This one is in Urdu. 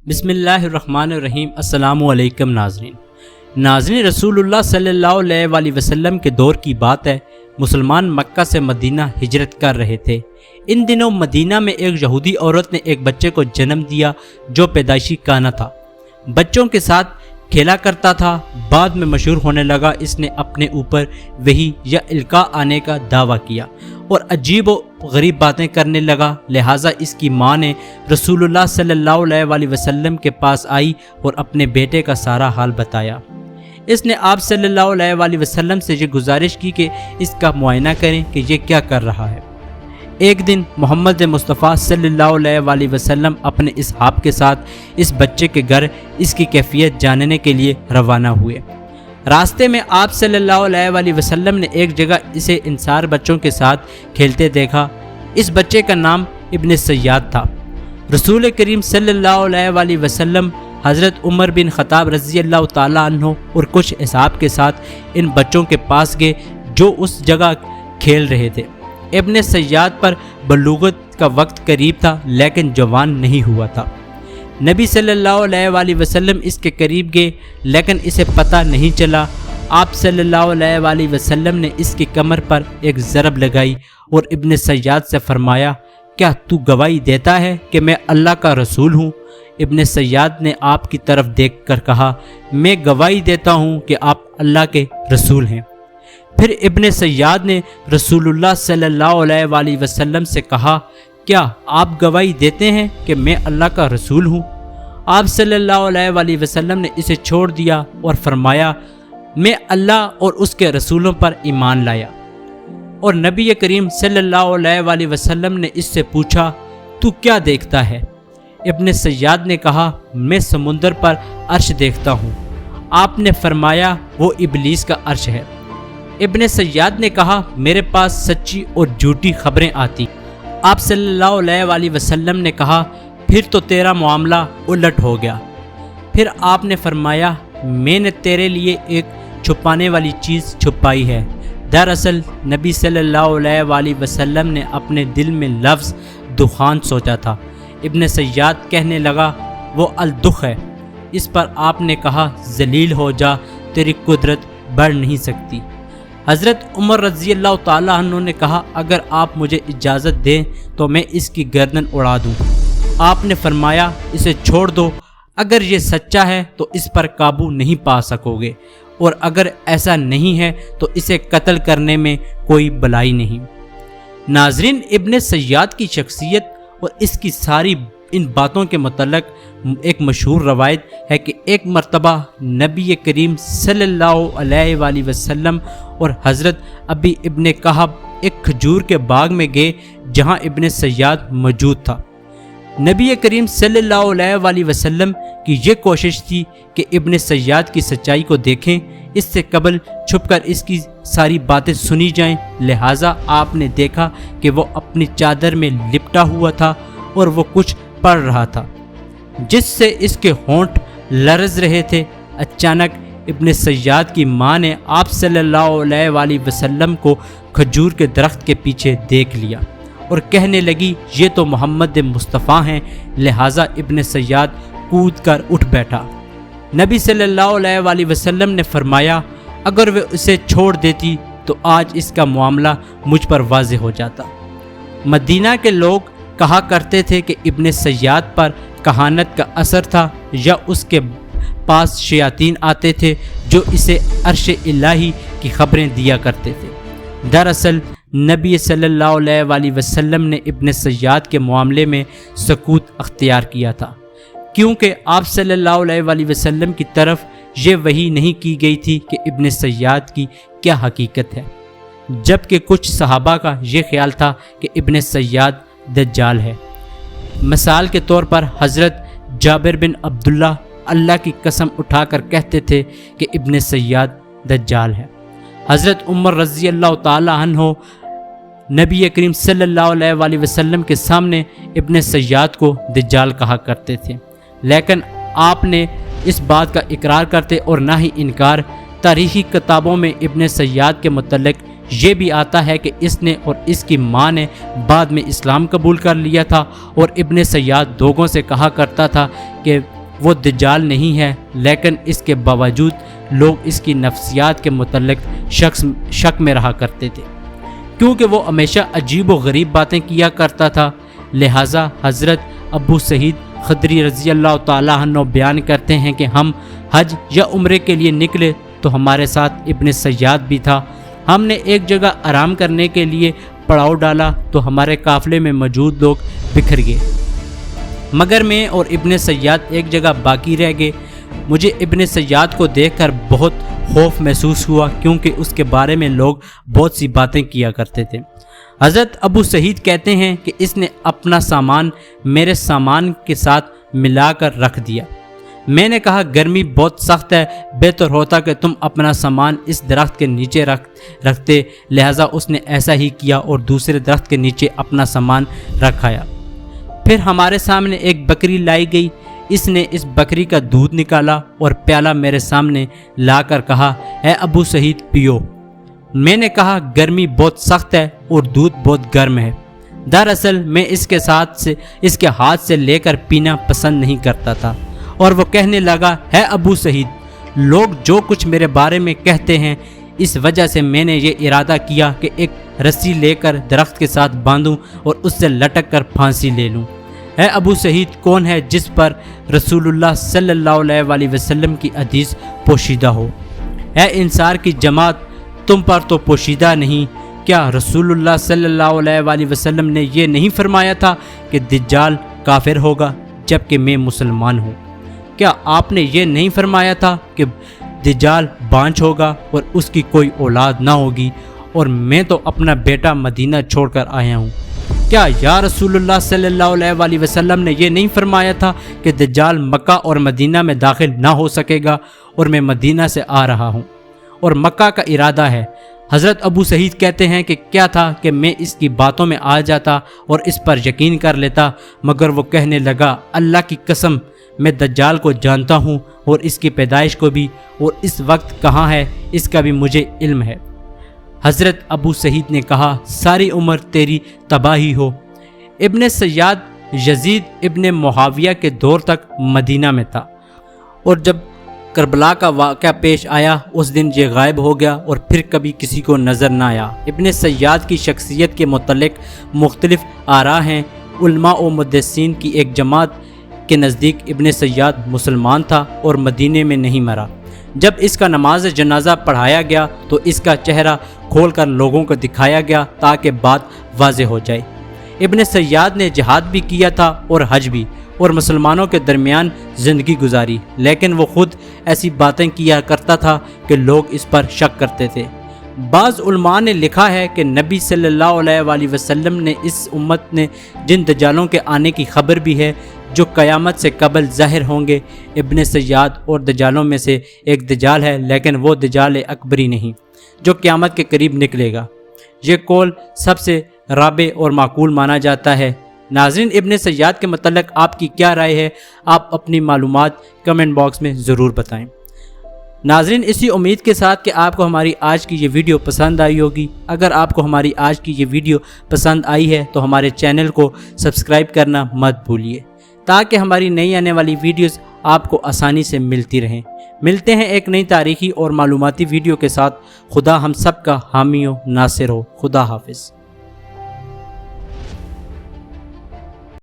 بسم اللہ الرحمن الرحیم۔ السلام علیکم ناظرین، رسول اللہ صلی اللہ علیہ وآلہ وسلم کے دور کی بات ہے۔ مسلمان مکہ سے مدینہ ہجرت کر رہے تھے۔ ان دنوں مدینہ میں ایک یہودی عورت نے ایک بچے کو جنم دیا جو پیدائشی کانا تھا۔ بچوں کے ساتھ کھیلا کرتا تھا۔ بعد میں مشہور ہونے لگا۔ اس نے اپنے اوپر وحی یا القاء آنے کا دعویٰ کیا اور عجیب و غریب باتیں کرنے لگا۔ لہٰذا اس کی ماں نے رسول اللہ صلی اللہ علیہ وآلہ وسلم کے پاس آئی اور اپنے بیٹے کا سارا حال بتایا۔ اس نے آپ صلی اللہ علیہ وآلہ وسلم سے یہ گزارش کی کہ اس کا معائنہ کریں کہ یہ کیا کر رہا ہے۔ ایک دن محمد مصطفیٰ صلی اللہ علیہ وآلہ وسلم اپنے اصحاب کے ساتھ اس بچے کے گھر اس کی کیفیت جاننے کے لیے روانہ ہوئے۔ راستے میں آپ صلی اللہ علیہ وآلہ وسلم نے ایک جگہ اسے انصار بچوں کے ساتھ کھیلتے دیکھا۔ اس بچے کا نام ابن سیاد تھا۔ رسول کریم صلی اللہ علیہ وآلہ وسلم حضرت عمر بن خطاب رضی اللہ تعالیٰ عنہ اور کچھ اصحاب کے ساتھ ان بچوں کے پاس گئے جو اس جگہ کھیل رہے تھے۔ ابن سیاد پر بلوغت کا وقت قریب تھا لیکن جوان نہیں ہوا تھا۔ نبی صلی اللہ علیہ وآلہ وسلم اس کے قریب گئے لیکن اسے پتہ نہیں چلا۔ آپ صلی اللہ علیہ وآلہ وسلم نے اس کی کمر پر ایک ضرب لگائی اور ابن سیاد سے فرمایا، کیا تو گواہی دیتا ہے کہ میں اللہ کا رسول ہوں؟ ابن سیاد نے آپ کی طرف دیکھ کر کہا، میں گواہی دیتا ہوں کہ آپ اللہ کے رسول ہیں۔ پھر ابن سیاد نے رسول اللہ صلی اللہ علیہ وآلہ وسلم سے کہا، کیا آپ گواہی دیتے ہیں کہ میں اللہ کا رسول ہوں؟ آپ صلی اللہ علیہ وآلہ وسلم نے اسے چھوڑ دیا اور فرمایا، میں اللہ اور اس کے رسولوں پر ایمان لایا۔ اور نبی کریم صلی اللہ علیہ وآلہ وسلم نے اس سے پوچھا، تو کیا دیکھتا ہے؟ ابن سیاد نے کہا، میں سمندر پر عرش دیکھتا ہوں۔ آپ نے فرمایا، وہ ابلیس کا عرش ہے۔ ابن سیاد نے کہا، میرے پاس سچی اور جھوٹی خبریں آتی۔ آپ صلی اللہ علیہ وآلہ وسلم نے کہا، پھر تو تیرا معاملہ الٹ ہو گیا۔ پھر آپ نے فرمایا، میں نے تیرے لیے ایک چھپانے والی چیز چھپائی ہے۔ دراصل نبی صلی اللہ علیہ وآلہ وسلم نے اپنے دل میں لفظ دخان سوچا تھا۔ ابن سیاد کہنے لگا، وہ الدخ ہے۔ اس پر آپ نے کہا، ذلیل ہو جا، تیری قدرت بڑھ نہیں سکتی۔ حضرت عمر رضی اللہ تعالیٰ عنہ نے کہا، اگر آپ مجھے اجازت دیں تو میں اس کی گردن اڑا دوں۔ آپ نے فرمایا، اسے چھوڑ دو، اگر یہ سچا ہے تو اس پر قابو نہیں پا سکو گے، اور اگر ایسا نہیں ہے تو اسے قتل کرنے میں کوئی بلائی نہیں۔ ناظرین، ابن سیاد کی شخصیت اور اس کی ساری ان باتوں کے متعلق ایک مشہور روایت ہے کہ ایک مرتبہ نبی کریم صلی اللہ علیہ وآلہ وسلم اور حضرت ابی ابن کہب ایک کھجور کے باغ میں گئے جہاں ابن سیاد موجود تھا۔ نبی کریم صلی اللہ علیہ وآلہ وسلم کی یہ کوشش تھی کہ ابن سیاد کی سچائی کو دیکھیں، اس سے قبل چھپ کر اس کی ساری باتیں سنی جائیں۔ لہٰذا آپ نے دیکھا کہ وہ اپنی چادر میں لپٹا ہوا تھا اور وہ کچھ پڑھ رہا تھا جس سے اس کے ہونٹ لرز رہے تھے۔ اچانک ابن سیاد کی ماں نے آپ صلی اللہ علیہ وآلہ وسلم کو کھجور کے درخت کے پیچھے دیکھ لیا اور کہنے لگی، یہ تو محمد مصطفیٰ ہیں۔ لہٰذا ابن سیاد کود کر اٹھ بیٹھا۔ نبی صلی اللہ علیہ وآلہ وسلم نے فرمایا، اگر وہ اسے چھوڑ دیتی تو آج اس کا معاملہ مجھ پر واضح ہو جاتا۔ مدینہ کے لوگ کہا کرتے تھے کہ ابن سیاد پر کہانت کا اثر تھا، یا اس کے پاس شیاطین آتے تھے جو اسے عرش الہی کی خبریں دیا کرتے تھے۔ دراصل نبی صلی اللہ علیہ وآلہ وسلم نے ابن سیاد کے معاملے میں سکوت اختیار کیا تھا، کیونکہ آپ صلی اللہ علیہ وآلہ وسلم کی طرف یہ وحی نہیں کی گئی تھی کہ ابن سیاد کی کیا حقیقت ہے، جبکہ کچھ صحابہ کا یہ خیال تھا کہ ابن سیاد دجال ہے۔ مثال کے طور پر حضرت جابر بن عبداللہ اللہ کی قسم اٹھا کر کہتے تھے کہ ابن سیاد دجال ہے۔ حضرت عمر رضی اللہ تعالیٰ عنہ نبی کریم صلی اللہ علیہ وآلہ وسلم کے سامنے ابن سیاد کو دجال کہا کرتے تھے، لیکن آپ نے اس بات کا اقرار کرتے اور نہ ہی انکار۔ تاریخی کتابوں میں ابن سیاد کے متعلق یہ بھی آتا ہے کہ اس نے اور اس کی ماں نے بعد میں اسلام قبول کر لیا تھا، اور ابن سیاد لوگوں سے کہا کرتا تھا کہ وہ دجال نہیں ہے، لیکن اس کے باوجود لوگ اس کی نفسیات کے متعلق شک میں رہا کرتے تھے، کیونکہ وہ ہمیشہ عجیب و غریب باتیں کیا کرتا تھا۔ لہٰذا حضرت ابو سعید خدری رضی اللہ تعالیٰ عنہ بیان کرتے ہیں کہ ہم حج یا عمرے کے لیے نکلے تو ہمارے ساتھ ابن سیاد بھی تھا۔ ہم نے ایک جگہ آرام کرنے کے لیے پڑاؤ ڈالا تو ہمارے قافلے میں موجود لوگ بکھر گئے، مگر میں اور ابن سیاد ایک جگہ باقی رہ گئے۔ مجھے ابن سیاد کو دیکھ کر بہت خوف محسوس ہوا، کیونکہ اس کے بارے میں لوگ بہت سی باتیں کیا کرتے تھے۔ حضرت ابو سعید کہتے ہیں کہ اس نے اپنا سامان میرے سامان کے ساتھ ملا کر رکھ دیا۔ میں نے کہا گرمی بہت سخت ہے، بہتر ہوتا کہ تم اپنا سامان اس درخت کے نیچے رکھتے، لہٰذا اس نے ایسا ہی کیا اور دوسرے درخت کے نیچے اپنا سامان رکھایا۔ پھر ہمارے سامنے ایک بکری لائی گئی، اس نے اس بکری کا دودھ نکالا اور پیالہ میرے سامنے لا کر کہا، اے ابو سعید پیو۔ میں نے کہا گرمی بہت سخت ہے اور دودھ بہت گرم ہے۔ دراصل میں اس کے ہاتھ سے لے کر پینا پسند نہیں کرتا تھا، اور وہ کہنے لگا، ہے ابو سعید، لوگ جو کچھ میرے بارے میں کہتے ہیں، اس وجہ سے میں نے یہ ارادہ کیا کہ ایک رسی لے کر درخت کے ساتھ باندھوں اور اس سے لٹک کر پھانسی لے لوں۔ اے ابو سعید، کون ہے جس پر رسول اللہ صلی اللہ علیہ وسلم کی حدیث پوشیدہ ہو؟ اے انصار کی جماعت، تم پر تو پوشیدہ نہیں۔ کیا رسول اللہ صلی اللہ علیہ وسلم نے یہ نہیں فرمایا تھا کہ دجال کافر ہوگا جبکہ میں مسلمان ہوں؟ کیا آپ نے یہ نہیں فرمایا تھا کہ دجال بانجھ ہوگا اور اس کی کوئی اولاد نہ ہوگی، اور میں تو اپنا بیٹا مدینہ چھوڑ کر آیا ہوں؟ کیا یا رسول اللہ صلی اللہ علیہ وسلم نے یہ نہیں فرمایا تھا کہ دجال مکہ اور مدینہ میں داخل نہ ہو سکے گا، اور میں مدینہ سے آ رہا ہوں اور مکہ کا ارادہ ہے؟ حضرت ابو سعید کہتے ہیں کہ کیا تھا کہ میں اس کی باتوں میں آ جاتا اور اس پر یقین کر لیتا، مگر وہ کہنے لگا، اللہ کی قسم، میں دجال کو جانتا ہوں اور اس کی پیدائش کو بھی، اور اس وقت کہاں ہے اس کا بھی مجھے علم ہے۔ حضرت ابو سعید نے کہا، ساری عمر تیری تباہی ہو۔ ابن سیاد یزید ابن معاویہ کے دور تک مدینہ میں تھا، اور جب کربلا کا واقعہ پیش آیا اس دن یہ غائب ہو گیا اور پھر کبھی کسی کو نظر نہ آیا۔ ابن سیاد کی شخصیت کے متعلق مختلف آراء ہیں۔ علماء و محدثین کی ایک جماعت کے نزدیک ابن سیاد مسلمان تھا اور مدینے میں نہیں مرا۔ جب اس کا نماز جنازہ پڑھایا گیا تو اس کا چہرہ کھول کر لوگوں کو دکھایا گیا تاکہ بات واضح ہو جائے۔ ابن سیاد نے جہاد بھی کیا تھا اور حج بھی، اور مسلمانوں کے درمیان زندگی گزاری، لیکن وہ خود ایسی باتیں کیا کرتا تھا کہ لوگ اس پر شک کرتے تھے۔ بعض علماء نے لکھا ہے کہ نبی صلی اللہ علیہ وسلم نے اس امت نے جن دجالوں کے آنے کی خبر بھی ہے جو قیامت سے قبل ظاہر ہوں گے۔ ابن سیاد اور دجالوں میں سے ایک دجال ہے، لیکن وہ دجال اکبری نہیں جو قیامت کے قریب نکلے گا۔ یہ قول سب سے رابع اور معقول مانا جاتا ہے۔ ناظرین، ابن سیاد کے متعلق آپ کی کیا رائے ہے؟ آپ اپنی معلومات کمنٹ باکس میں ضرور بتائیں۔ ناظرین، اسی امید کے ساتھ کہ آپ کو ہماری آج کی یہ ویڈیو پسند آئی ہوگی۔ اگر آپ کو ہماری آج کی یہ ویڈیو پسند آئی ہے تو ہمارے چینل کو سبسکرائب کرنا مت بھولیے، تاکہ ہماری نئی آنے والی ویڈیوز آپ کو آسانی سے ملتی رہیں۔ ملتے ہیں ایک نئی تاریخی اور معلوماتی ویڈیو کے ساتھ۔ خدا ہم سب کا حامی و ناصر ہو۔ خدا حافظ۔